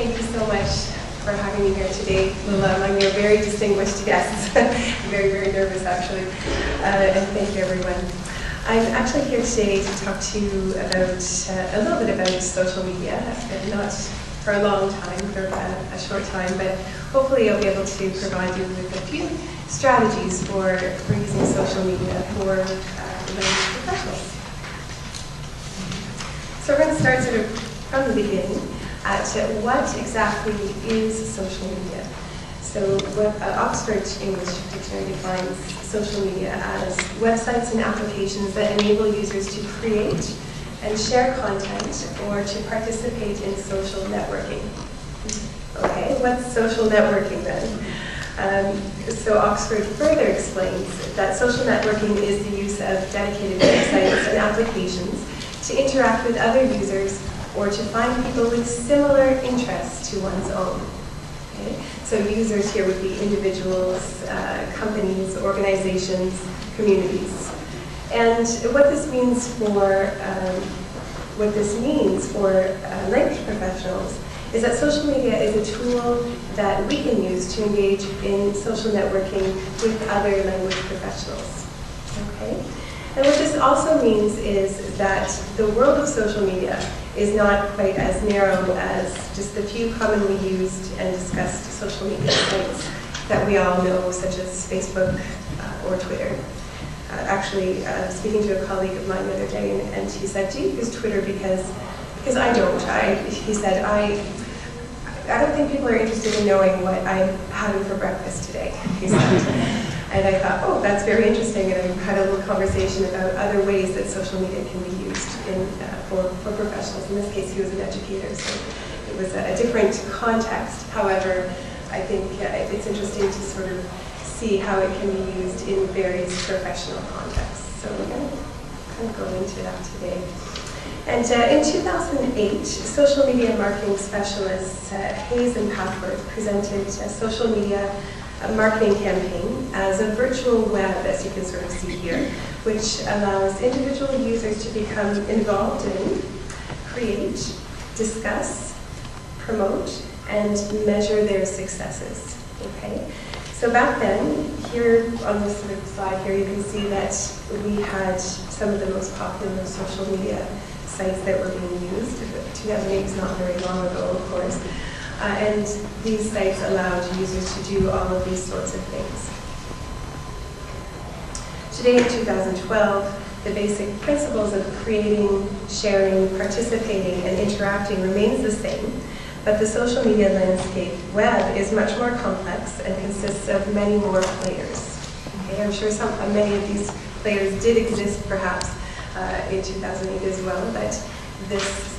thank you so much for having me here today. I'm your very distinguished guests. Very, very nervous, actually. And thank you, everyone. I'm actually here today to talk to you about a little bit about social media, not for a long time, for a short time, but hopefully I'll be able to provide you with a few strategies for using social media for language professionals. So we're going to start sort of from the beginning at what exactly is social media. So what Oxford English Dictionary defines social media as websites and applications that enable users to create and share content or to participate in social networking. Okay, what's social networking then? So Oxford further explains that social networking is the use of dedicated websites and applications to interact with other users or to find people with similar interests to one's own. Okay? So users here would be individuals, companies, organizations, communities. And what this means for language professionals is that social media is a tool that we can use to engage in social networking with other language professionals. Okay? And what this also means is that the world of social media is not quite as narrow as just the few commonly used and discussed social media sites that we all know, such as Facebook or Twitter. Actually, speaking to a colleague of mine the other day, and he said, "Do you use Twitter?" Because I don't. He said, I don't think people are interested in knowing what I'm having for breakfast today, he said. And I thought, oh, that's very interesting, and I had a little conversation about other ways that social media can be used for professionals. In this case, he was an educator, so it was a different context. However, I think it's interesting to sort of see how it can be used in various professional contexts. So we're going to kind of go into that today. And in 2008, social media marketing specialists Hayes and Packard presented a social media marketing campaign as a virtual web, as you can sort of see here, which allows individual users to become involved in, create, discuss, promote, and measure their successes. Okay? So back then, here on this sort of slide here, you can see that we had some of the most popular social media sites that were being used. 2008 is not very long ago, of course. And these sites allowed users to do all of these sorts of things. Today in 2012, the basic principles of creating, sharing, participating, and interacting remains the same, but the social media landscape web is much more complex and consists of many more players. Okay, I'm sure many of these players did exist perhaps in 2008 as well, but this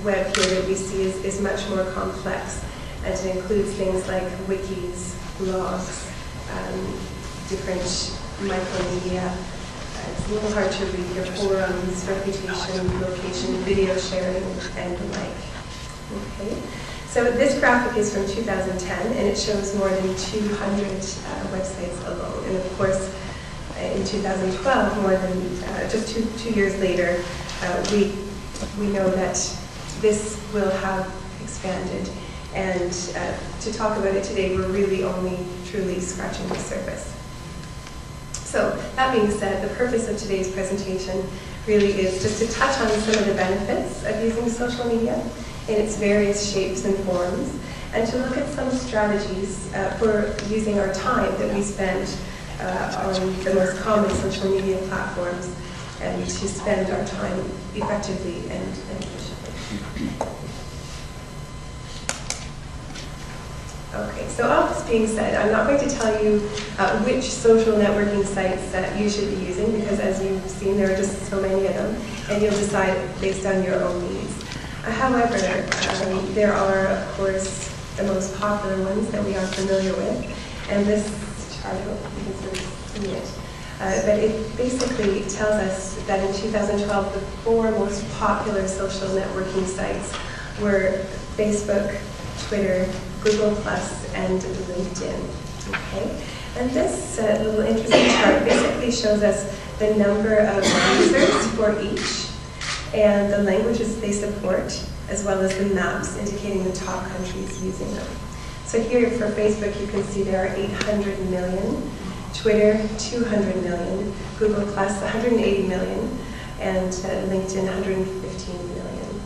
web here that we see is much more complex, and it includes things like wikis, blogs, different micromedia. It's a little hard to read here, forums, reputation, location, video sharing, and the like. Okay. So this graphic is from 2010, and it shows more than 200 websites alone. And of course, in 2012, more than just two years later, we know that this will have expanded, and to talk about it today, we're really only truly scratching the surface. So that being said, the purpose of today's presentation really is just to touch on some of the benefits of using social media in its various shapes and forms, and to look at some strategies for using our time that we spend on the most common social media platforms, and to spend our time effectively and efficiently. Okay, so all this being said, I'm not going to tell you which social networking sites that you should be using, because as you've seen, there are just so many of them, and you'll decide based on your own needs. However, there are, of course, the most popular ones that we are familiar with, and this chart, I hope you can sort of see it. But it basically tells us that in 2012, the 4 most popular social networking sites were Facebook, Twitter, Google+, and LinkedIn. Okay? And this little interesting chart basically shows us the number of users for each, and the languages they support, as well as the maps indicating the top countries using them. So here for Facebook, you can see there are 800 million, Twitter 200 million, Google Plus 180 million, and LinkedIn 115 million.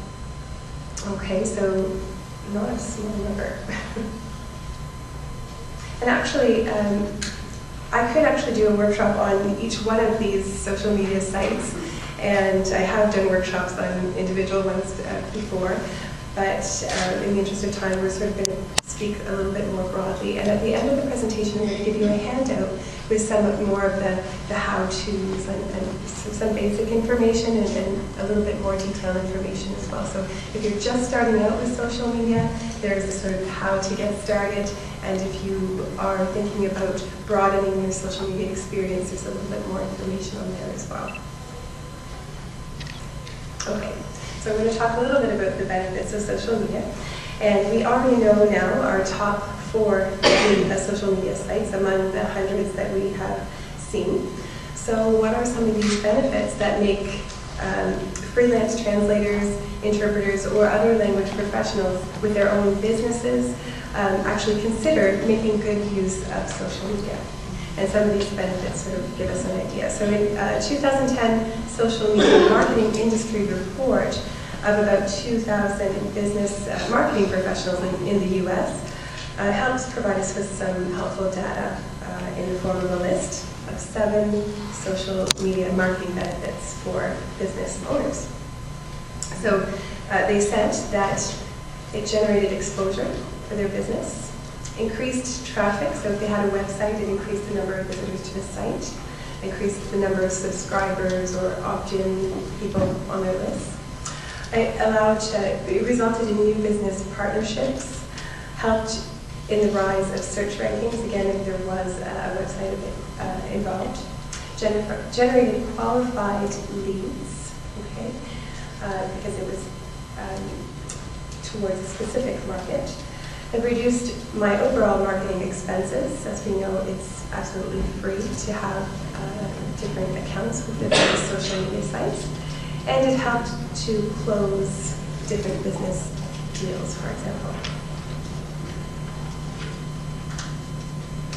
Okay, so not a small number. And actually, I could actually do a workshop on each one of these social media sites, and I have done workshops on individual ones before, but in the interest of time, we're sort of going to speak a little bit more broadly. And at the end of the presentation, I'm going to give you a handout with some more of the how-tos and some basic information and a little bit more detailed information as well. So if you're just starting out with social media, there's a sort of how to get started. And if you are thinking about broadening your social media experience, there's a little bit more information on there as well. Okay, so I'm going to talk a little bit about the benefits of social media. And we already know now our top 4 social media sites among the hundreds that we have seen. So what are some of these benefits that make freelance translators, interpreters, or other language professionals with their own businesses actually consider making good use of social media? And some of these benefits sort of give us an idea. So in 2010 Social Media Marketing Industry Report of about 2,000 business marketing professionals in the US helps provide us with some helpful data in the form of a list of 7 social media marketing benefits for business owners. So they said that it generated exposure for their business, increased traffic, so if they had a website, it increased the number of visitors to the site, increased the number of subscribers or opt-in people on their list. It resulted in new business partnerships, helped in the rise of search rankings, again if there was a website involved, generated qualified leads, okay, because it was towards a specific market. It reduced my overall marketing expenses. As we know, it's absolutely free to have different accounts with the various social media sites. And it helped to close different business deals, for example.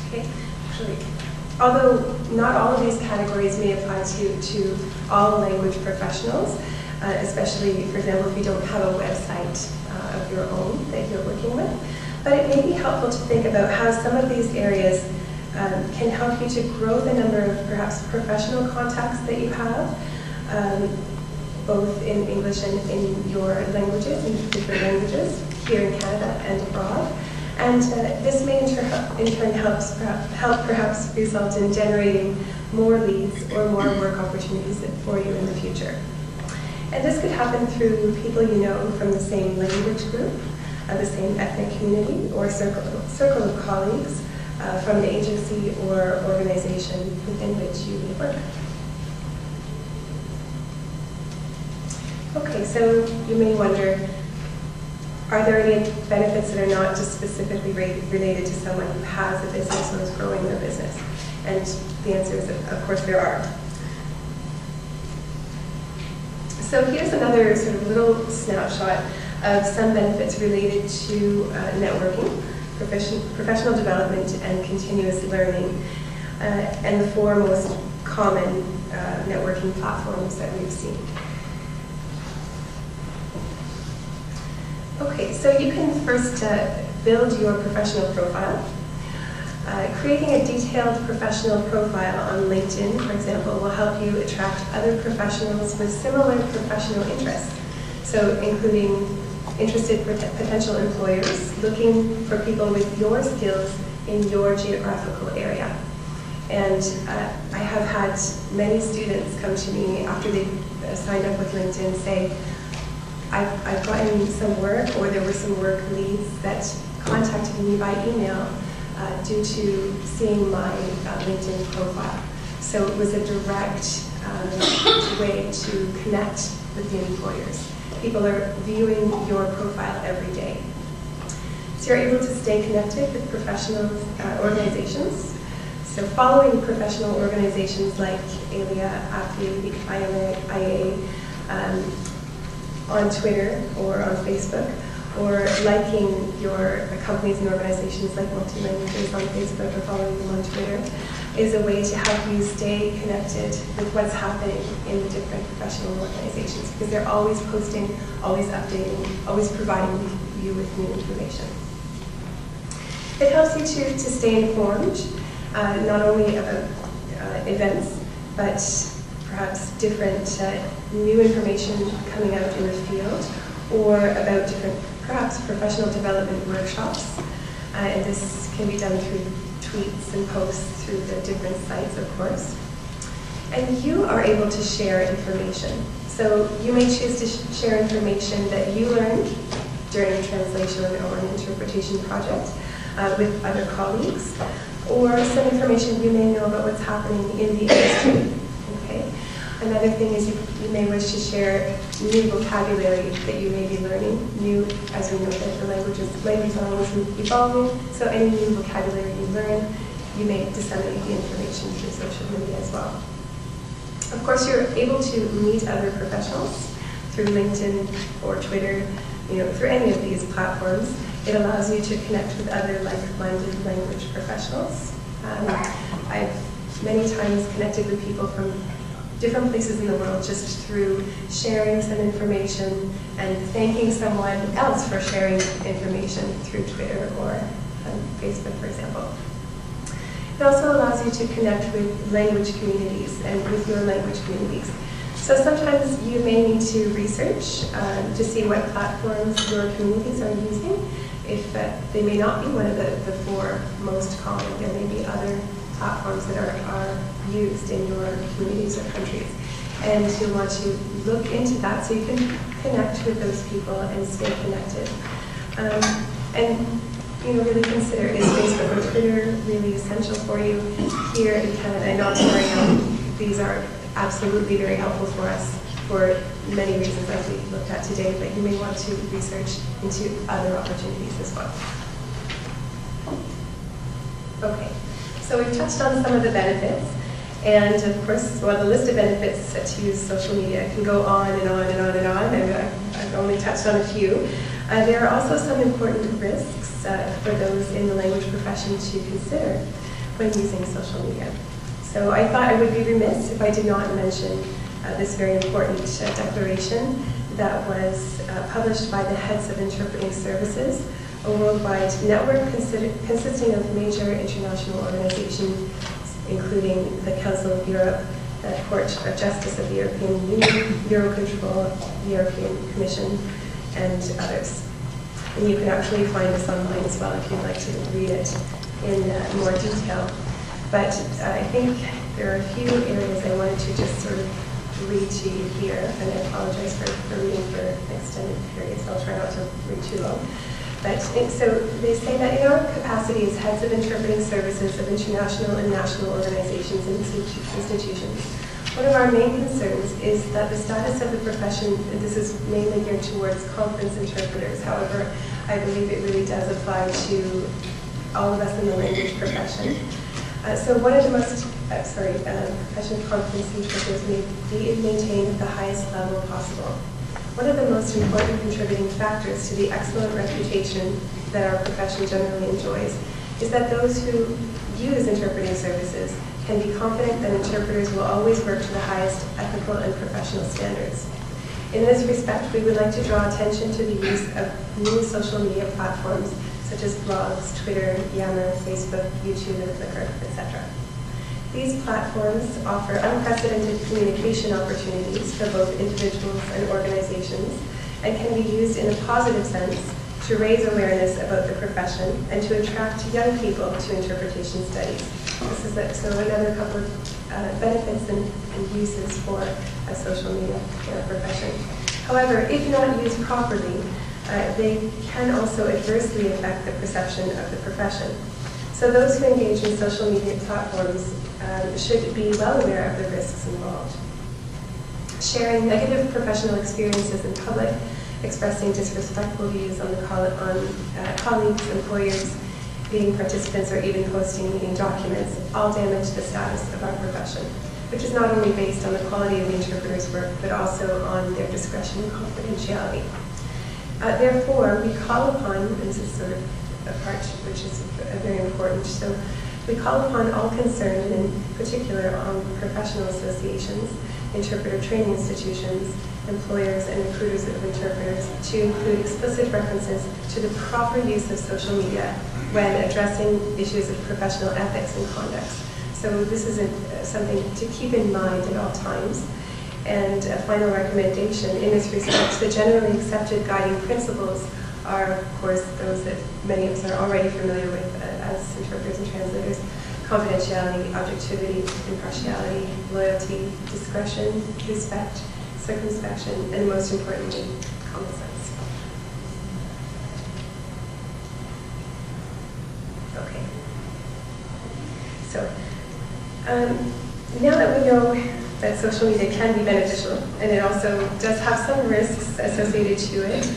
Okay, actually, although not all of these categories may apply to all language professionals, especially, for example, if you don't have a website of your own that you're working with. But it may be helpful to think about how some of these areas can help you to grow the number of perhaps professional contacts that you have, both in English and in your languages, in different languages, here in Canada and abroad. And this may in turn help perhaps result in generating more leads or more work opportunities for you in the future. And this could happen through people you know from the same language group, the same ethnic community, or circle of colleagues from the agency or organization within which you work. Okay, so you may wonder, are there any benefits that are not just specifically related to someone who has a business or is growing their business? And the answer is, of course, there are. So here's another sort of little snapshot of some benefits related to networking, professional development, and continuous learning, and the 4 most common networking platforms that we've seen. Okay, so you can first build your professional profile. Creating a detailed professional profile on LinkedIn, for example, will help you attract other professionals with similar professional interests. So including interested potential employers looking for people with your skills in your geographical area. And I have had many students come to me after they've signed up with LinkedIn say, I've gotten some work, or there were some work leads that contacted me by email due to seeing my LinkedIn profile. So it was a direct way to connect with the employers. People are viewing your profile every day. So you're able to stay connected with professional organizations. So following professional organizations like ALIA, AFI, IA, on Twitter or on Facebook, or liking your companies and organizations like Multi-Languages on Facebook or following them on Twitter is a way to help you stay connected with what's happening in the different professional organizations, because they're always posting, always updating, always providing you with new information. It helps you to stay informed, not only about events, but perhaps different new information coming out in the field, or about different, perhaps professional development workshops. And this can be done through tweets and posts through the different sites, of course. And you are able to share information. So you may choose to share information that you learned during a translation or an interpretation project with other colleagues, or some information you may know about what's happening in the industry. Okay? Another thing is you may wish to share new vocabulary that you may be learning. New, as we know that the languages are always evolving, so any new vocabulary you learn, you may disseminate the information through social media as well. Of course, you're able to meet other professionals through LinkedIn or Twitter, through any of these platforms. It allows you to connect with other like-minded language professionals. I've many times connected with people from different places in the world just through sharing some information and thanking someone else for sharing information through Twitter or Facebook, for example. It also allows you to connect with language communities and with your language communities. So sometimes you may need to research to see what platforms your communities are using. If they may not be one of the four most common, there may be other platforms that are used in your communities or countries. And you'll want to look into that so you can connect with those people and stay connected. And really consider, is Facebook or Twitter really essential for you here in Canada and Ontario? These are absolutely very helpful for us for many reasons as we looked at today, but you may want to research into other opportunities as well. Okay, so we've touched on some of the benefits, and of course, the list of benefits to use social media can go on and on and on and on, and I've only touched on a few. There are also some important risks for those in the language profession to consider when using social media. So I thought I would be remiss if I did not mention this very important declaration that was published by the heads of interpreting services, a worldwide network consisting of major international organizations, including the Council of Europe, the Court of Justice of the European Union, Eurocontrol, the European Commission, and others. And you can actually find this online as well if you'd like to read it in more detail. But I think there are a few areas I wanted to just sort of read to you here, and I apologize for reading for an extended period, so I'll try not to read too long. But so they say that in our capacity as heads of interpreting services of international and national organizations and institutions, one of our main concerns is that the status of the profession, and this is mainly geared towards conference interpreters, however, I believe it really does apply to all of us in the language profession. So one of the most, professional conference interpreters may be maintained at the highest level possible. One of the most important contributing factors to the excellent reputation that our profession generally enjoys is that those who use interpreting services can be confident that interpreters will always work to the highest ethical and professional standards. In this respect, we would like to draw attention to the use of new social media platforms such as blogs, Twitter, Yammer, Facebook, YouTube, and Flickr, etc. These platforms offer unprecedented communication opportunities for both individuals and organizations and can be used in a positive sense to raise awareness about the profession and to attract young people to interpretation studies. This is so another couple of benefits and uses for social media in our profession. However, if not used properly, they can also adversely affect the perception of the profession. So those who engage in social media platforms should be well aware of the risks involved. Sharing negative professional experiences in public, expressing disrespectful views on colleagues, employers, meeting participants, or even posting meeting documents all damage the status of our profession. which is not only based on the quality of the interpreter's work, but also on their discretion and confidentiality. Therefore, we call upon, and this is sort of a part which is very important, so we call upon all concerned, and in particular on professional associations, interpreter training institutions, employers and recruiters of interpreters, to include explicit references to the proper use of social media when addressing issues of professional ethics and conduct. So this is something to keep in mind at all times. And a final recommendation in this respect, the generally accepted guiding principles are, of course, those that many of us are already familiar with as interpreters and translators: confidentiality, objectivity, impartiality, loyalty, discretion, respect, circumspection, and most importantly, common sense. Okay. So, now that we know that social media can be beneficial, and it also does have some risks associated to it,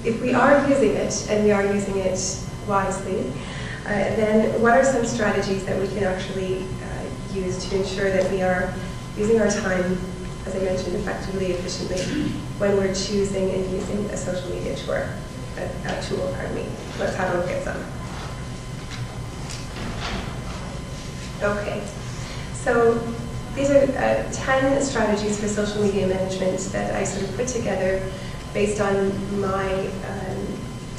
if we are using it, and we are using it wisely, then what are some strategies that we can actually use to ensure that we are using our time, as I mentioned, effectively, efficiently, when we're choosing and using a social media tool? Let's have a look at some. Okay, so these are 10 strategies for social media management that I sort of put together based on my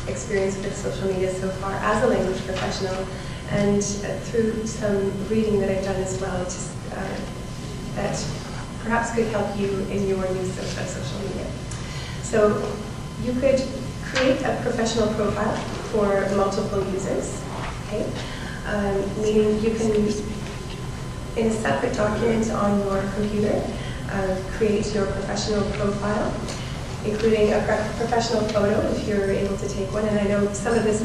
experience with social media so far as a language professional, and through some reading that I've done as well, that perhaps could help you in your use of social media. So you could create a professional profile for multiple users, okay? Meaning you can, in a separate document on your computer, create your professional profile, including a professional photo if you're able to take one. And I know some of this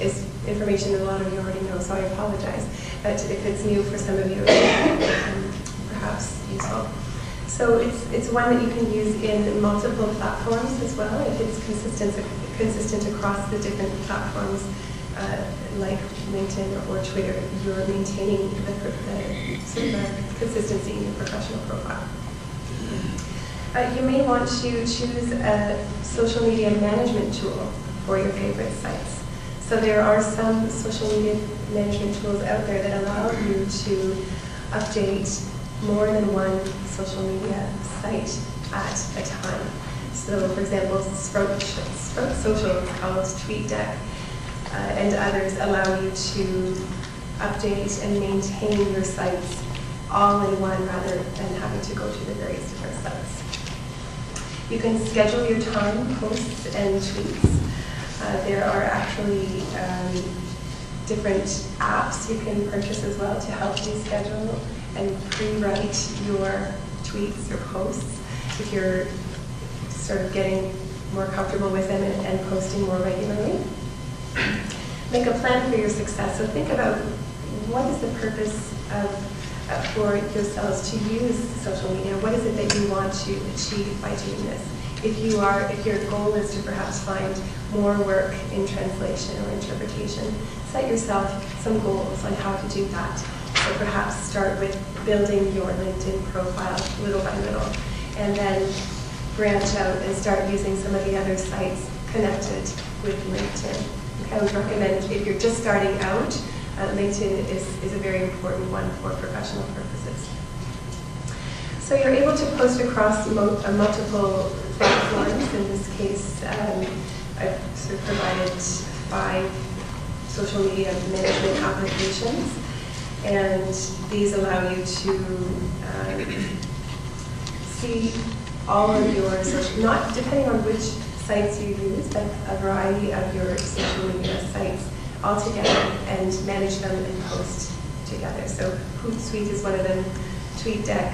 is information that a lot of you already know, so I apologize. But if it's new for some of you, perhaps useful. So it's one that you can use in multiple platforms as well, if it's consistent across the different platforms, like LinkedIn or Twitter. You're maintaining the sort of consistency in your professional profile. You may want to choose a social media management tool for your favorite sites. So there are some social media management tools out there that allow you to update more than one social media site at a time. So, for example, Sprout Social is called TweetDeck, and others allow you to update and maintain your sites all in one rather than having to go to the various different sites. You can schedule your time, posts, and tweets. There are actually different apps you can purchase as well to help you schedule and pre-write your tweets or posts if you're sort of getting more comfortable with them and posting more regularly. Make a plan for your success. So think about what is the purpose for yourselves to use social media. What is it that you want to achieve by doing this? If your goal is to perhaps find more work in translation or interpretation, set yourself some goals on how to do that. So perhaps start with building your LinkedIn profile little by little, and then branch out and start using some of the other sites connected with LinkedIn. Okay, I would recommend, if you're just starting out, LinkedIn is a very important one for professional purposes. So you're able to post across multiple platforms. In this case, I've sort of provided 5 social media management applications, and these allow you to see all of your social, not depending on which sites you use, but a variety of your social media sites all together and manage them and post together. So Hootsuite is one of them, TweetDeck,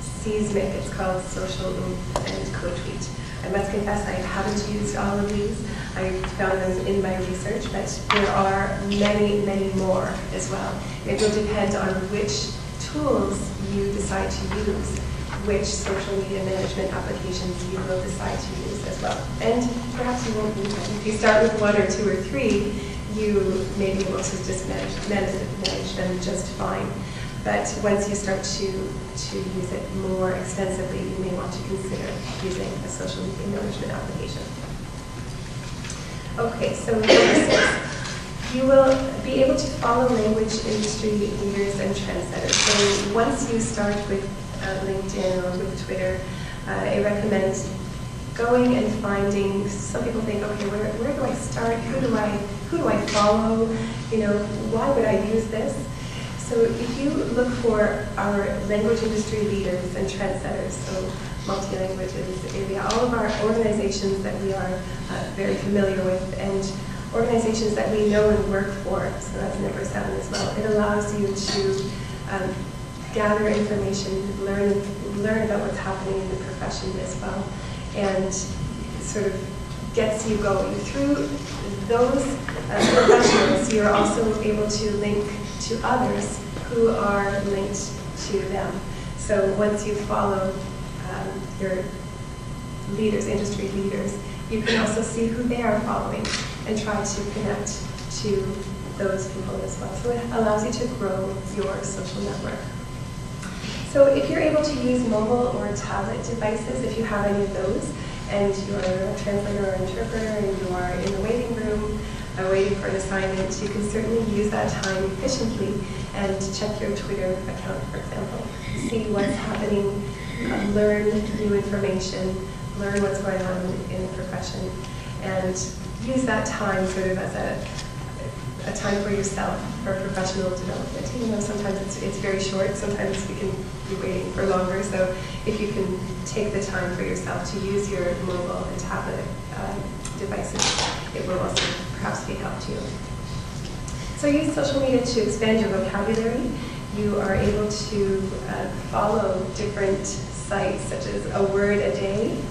Seismic, it's called Social Oomph, and CoTweet. I must confess I haven't used all of these. I found them in my research, but there are many, many more as well. It will depend on which tools you decide to use, which social media management applications you will decide to use as well. And perhaps you won't need them. If you start with 1 or 2 or 3, you may be able to just manage them just fine. But once you start to use it more extensively, you may want to consider using a social media management application. Okay, so number 6. You will be able to follow language industry leaders and trendsetters. So once you start with LinkedIn or with Twitter, I recommend going and finding. Some people think, okay, where do I start? Who do I follow? You know, why would I use this? So if you look for our language industry leaders and trendsetters, so multi-languages, all of our organizations that we are very familiar with, and organizations that we know and work for, so that's number 7 as well. It allows you to gather information, learn about what's happening in the profession as well, and sort of gets you going. Through those professionals, you're also able to link to others who are linked to them. So once you follow your leaders, industry leaders, you can also see who they are following and try to connect to those people as well. So it allows you to grow your social network. So if you're able to use mobile or tablet devices, if you have any of those, and you're a translator or interpreter and you are in the waiting room waiting for an assignment, you can certainly use that time efficiently and check your Twitter account, for example. See what's happening, learn new information, learn what's going on in the profession, and use that time sort of as a time for yourself, for professional development. Even though sometimes it's very short, sometimes we can be waiting for longer. So if you can take the time for yourself to use your mobile and tablet devices, it will also perhaps be a help to you. So use social media to expand your vocabulary. You are able to follow different sites such as A Word a Day,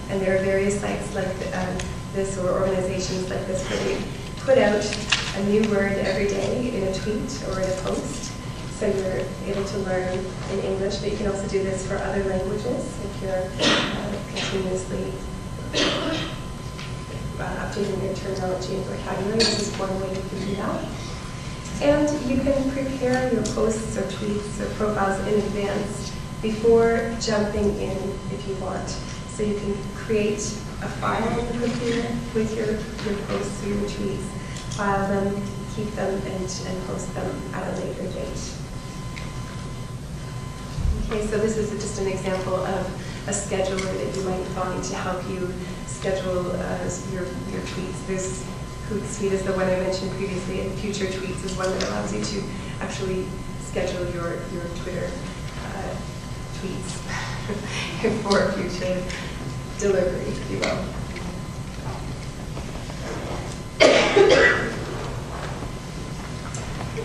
and there are various sites like this or organizations like this where they put out a new word every day in a tweet or in a post. So you're able to learn in English, but you can also do this for other languages if you're continuously updating your terminology and vocabulary. This is one way you can do that. And you can prepare your posts or tweets or profiles in advance before jumping in if you want. So you can create a file on the computer with your posts or your tweets, file them, keep them, and post them at a later date. Okay, so this is just an example of a scheduler that you might find to help you schedule your tweets. There's Hootsuite is the one I mentioned previously, and Future Tweets is one that allows you to actually schedule your Twitter tweets for future delivery, if you will.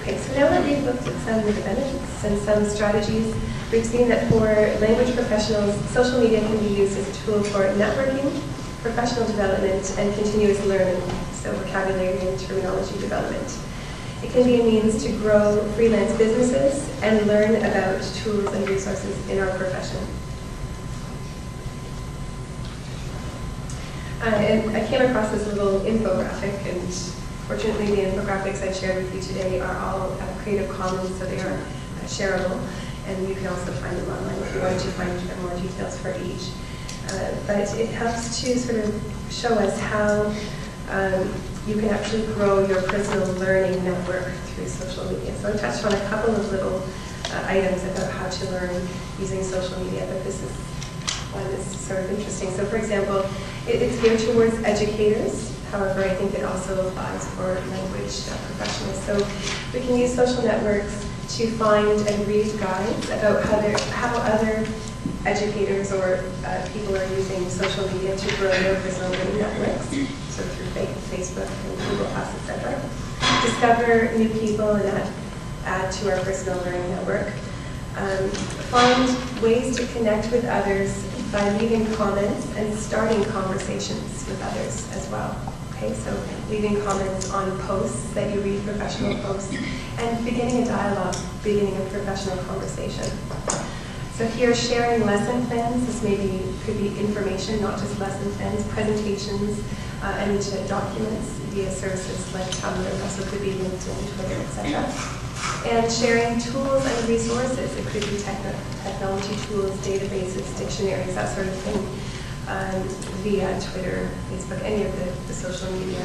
Okay, so now that we've looked at some of the benefits and some strategies, we've seen that for language professionals, social media can be used as a tool for networking, professional development, and continuous learning, so vocabulary and terminology development. It can be a means to grow freelance businesses and learn about tools and resources in our profession. And I came across this little infographic, and fortunately the infographics I've shared with you today are all Creative Commons, so they are shareable, and you can also find them online if you wanted to find more details for each. But it helps to sort of show us how you can actually grow your personal learning network through social media. So I touched on a couple of little items about how to learn using social media, but this is one that's sort of interesting. So for example, it's geared towards educators. However, I think it also applies for language professionals. So we can use social networks to find and read guides about how other educators or people are using social media to grow their personal learning networks, so through Facebook and Google+, etc. Discover new people and add to our personal learning network. Find ways to connect with others by leaving comments and starting conversations with others as well. Okay, so leaving comments on posts that you read, professional posts, and beginning a dialogue, beginning a professional conversation. So here, sharing lesson plans. This could be information, not just lesson plans, presentations, and documents via services like Tumblr. Also could be LinkedIn, Twitter, etc. and sharing tools and resources. It could be technology tools, databases, dictionaries, that sort of thing, via Twitter, Facebook, any of the social media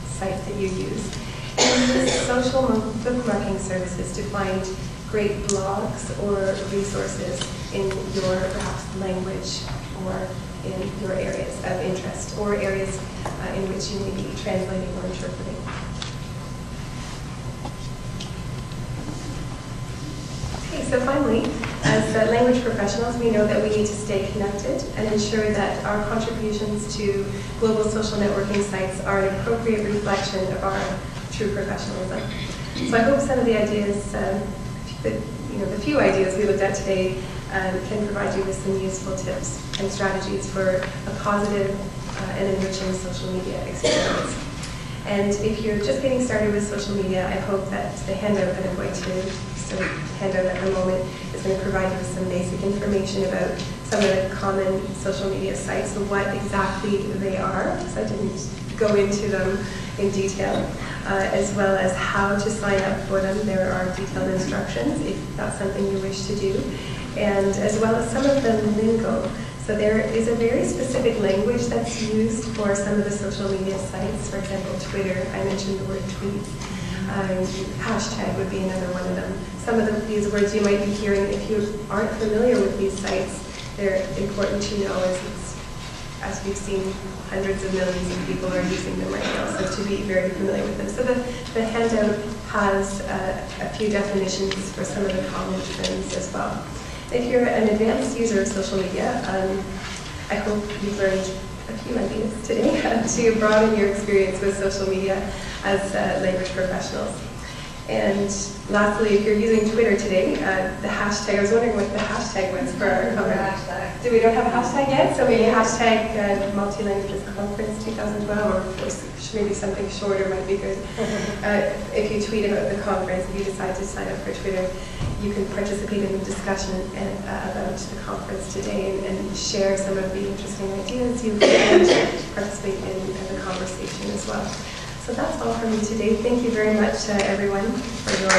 sites that you use. And use social bookmarking services to find great blogs or resources in your perhaps language or in your areas of interest or areas in which you may be translating or interpreting. Okay, so finally, as language professionals, we know that we need to stay connected and ensure that our contributions to global social networking sites are an appropriate reflection of our true professionalism. So I hope some of the ideas, the few ideas we looked at today can provide you with some useful tips and strategies for a positive and enriching social media experience. And if you're just getting started with social media, I hope that the handout that I'm going to hand out at the moment is going to provide you with some basic information about some of the common social media sites, so what exactly they are, because I didn't go into them in detail, as well as how to sign up for them. There are detailed instructions if that's something you wish to do, and as well as some of the lingo. So there is a very specific language that's used for some of the social media sites. For example, Twitter, I mentioned the word tweet. Hashtag would be another one of them. Some of these words you might be hearing, if you aren't familiar with these sites, they're important to know as we've seen hundreds of millions of people are using them right now, so to be very familiar with them. So the handout has a few definitions for some of the common terms as well. If you're an advanced user of social media, I hope you've learned a few ideas today to broaden your experience with social media as language professionals. And lastly, if you're using Twitter today, the hashtag, I was wondering what the hashtag was for our conference. Do we don't have a hashtag yet? So maybe hashtag Multilanguages Conference 2012, or maybe something shorter might be good. If you tweet about the conference, if you decide to sign up for Twitter, you can participate in the discussion about the conference today and share some of the interesting ideas you can participate in the conversation as well. So that's all from me today. Thank you very much, everyone, for your